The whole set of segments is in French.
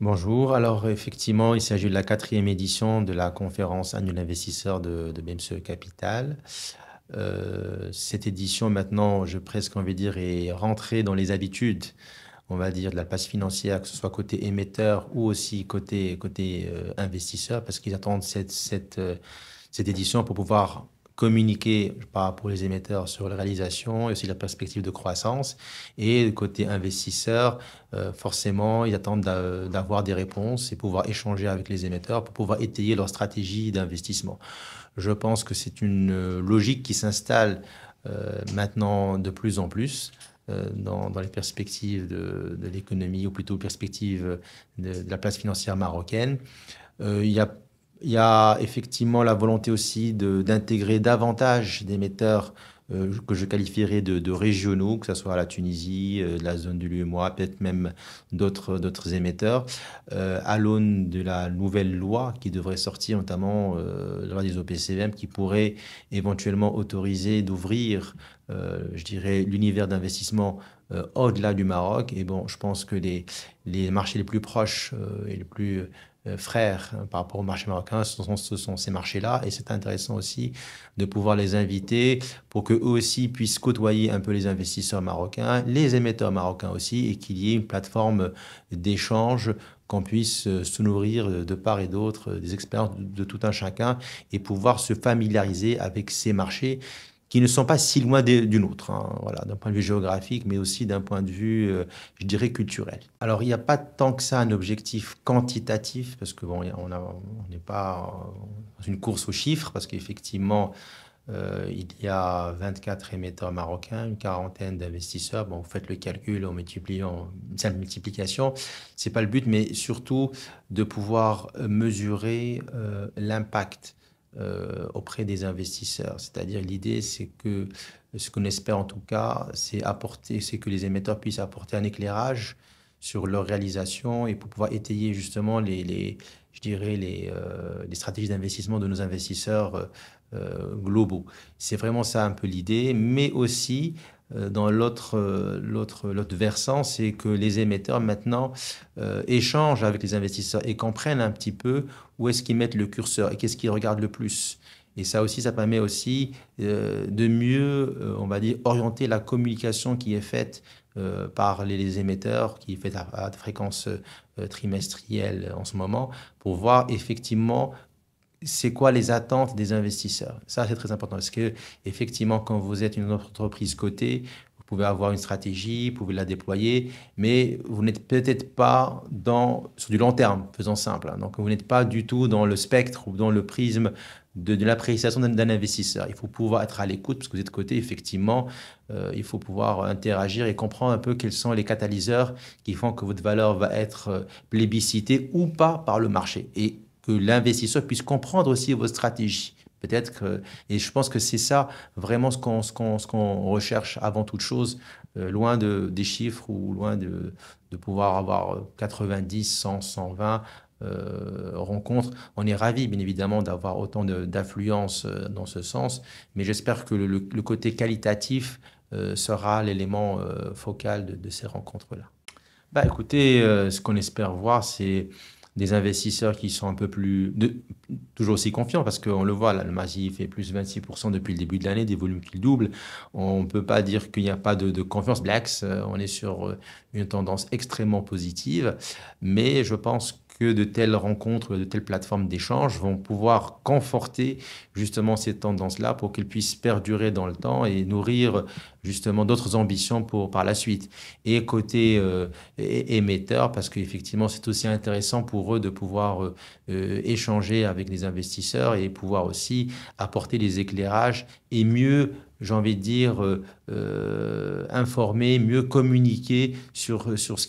Bonjour, alors effectivement, il s'agit de la quatrième édition de la conférence annuelle investisseurs de BMCE Capital. Cette édition, maintenant, je presque envie de dire, est rentrée dans les habitudes, on va dire, de la place financière, que ce soit côté émetteur ou aussi côté investisseur, parce qu'ils attendent cette édition pour pouvoir communiquer pour les émetteurs sur les réalisations et aussi la perspective de croissance. Et côté investisseur, forcément, ils attendent d'avoir des réponses et pouvoir échanger avec les émetteurs pour pouvoir étayer leur stratégie d'investissement. Je pense que c'est une logique qui s'installe maintenant de plus en plus dans les perspectives de l'économie, ou plutôt perspectives de la place financière marocaine. Il y a il y a effectivement la volonté aussi d'intégrer davantage d'émetteurs que je qualifierais de régionaux, que ce soit la Tunisie, la zone de l'UEMOA, peut-être même d'autres émetteurs, à l'aune de la nouvelle loi qui devrait sortir, notamment la loi des OPCVM, qui pourrait éventuellement autoriser d'ouvrir, je dirais, l'univers d'investissement au-delà du Maroc. Et bon, je pense que les marchés les plus proches et les plus frères par rapport au marché marocain, ce sont ces marchés-là. Et c'est intéressant aussi de pouvoir les inviter pour qu'eux aussi puissent côtoyer un peu les investisseurs marocains, les émetteurs marocains aussi, et qu'il y ait une plateforme d'échange, qu'on puisse se nourrir de part et d'autre des expériences de tout un chacun et pouvoir se familiariser avec ces marchés qui ne sont pas si loin d'une autre, hein, voilà, d'un point de vue géographique, mais aussi d'un point de vue, je dirais, culturel. Alors, il n'y a pas tant que ça un objectif quantitatif, parce que bon, on n'est pas dans une course aux chiffres, parce qu'effectivement, il y a 24 émetteurs marocains, une quarantaine d'investisseurs. Bon, vous faites le calcul en multipliant une simple multiplication. C'est pas le but, mais surtout de pouvoir mesurer l'impact auprès des investisseurs. C'est-à-dire l'idée, c'est que ce qu'on espère en tout cas, c'est que les émetteurs puissent apporter un éclairage sur leur réalisation et pour pouvoir étayer justement je dirais les stratégies d'investissement de nos investisseurs globaux. C'est vraiment ça un peu l'idée, mais aussi dans l'autre versant, c'est que les émetteurs maintenant échangent avec les investisseurs et comprennent un petit peu où est-ce qu'ils mettent le curseur et qu'est-ce qu'ils regardent le plus. Et ça aussi, ça permet aussi de mieux, on va dire, orienter la communication qui est faite par les émetteurs, qui est faite à fréquence trimestrielle en ce moment, pour voir effectivement c'est quoi les attentes des investisseurs. Ça, c'est très important parce que effectivement, quand vous êtes une entreprise cotée, vous pouvez avoir une stratégie, vous pouvez la déployer, mais vous n'êtes peut-être pas sur du long terme, faisons simple, hein. Donc, vous n'êtes pas du tout dans le spectre ou dans le prisme de l'appréciation d'un investisseur. Il faut pouvoir être à l'écoute parce que vous êtes coté, effectivement, il faut pouvoir interagir et comprendre un peu quels sont les catalyseurs qui font que votre valeur va être plébiscitée ou pas par le marché. Et que l'investisseur puisse comprendre aussi vos stratégies. Peut-être que, et je pense que c'est ça vraiment ce qu'on recherche avant toute chose, loin des chiffres ou loin de pouvoir avoir 90, 100, 120 rencontres. On est ravi, bien évidemment, d'avoir autant d'affluence dans ce sens, mais j'espère que le côté qualitatif sera l'élément focal de ces rencontres-là. Bah, écoutez, ce qu'on espère voir, c'est des investisseurs qui sont un peu toujours aussi confiants, parce qu'on le voit, là, le Massif fait plus 26% depuis le début de l'année, des volumes qui doublent. On ne peut pas dire qu'il n'y a pas de confiance. Blacks, on est sur une tendance extrêmement positive, mais je pense que de telles rencontres, de telles plateformes d'échange vont pouvoir conforter justement ces tendances-là pour qu'elles puissent perdurer dans le temps et nourrir justement d'autres ambitions par la suite. Et côté émetteurs, parce qu'effectivement, c'est aussi intéressant pour eux de pouvoir échanger avec les investisseurs et pouvoir aussi apporter des éclairages et mieux, j'ai envie de dire, informer, mieux communiquer sur ce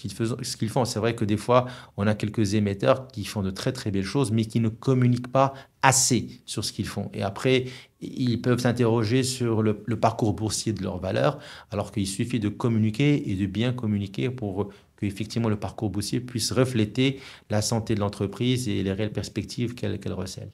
qu'ils font. C'est vrai que des fois, on a quelques émetteurs qui font de très très belles choses, mais qui ne communiquent pas assez sur ce qu'ils font. Et après, ils peuvent s'interroger sur le parcours boursier de leur valeur, alors qu'il suffit de communiquer et de bien communiquer pour que effectivement le parcours boursier puisse refléter la santé de l'entreprise et les réelles perspectives qu'elle recèle.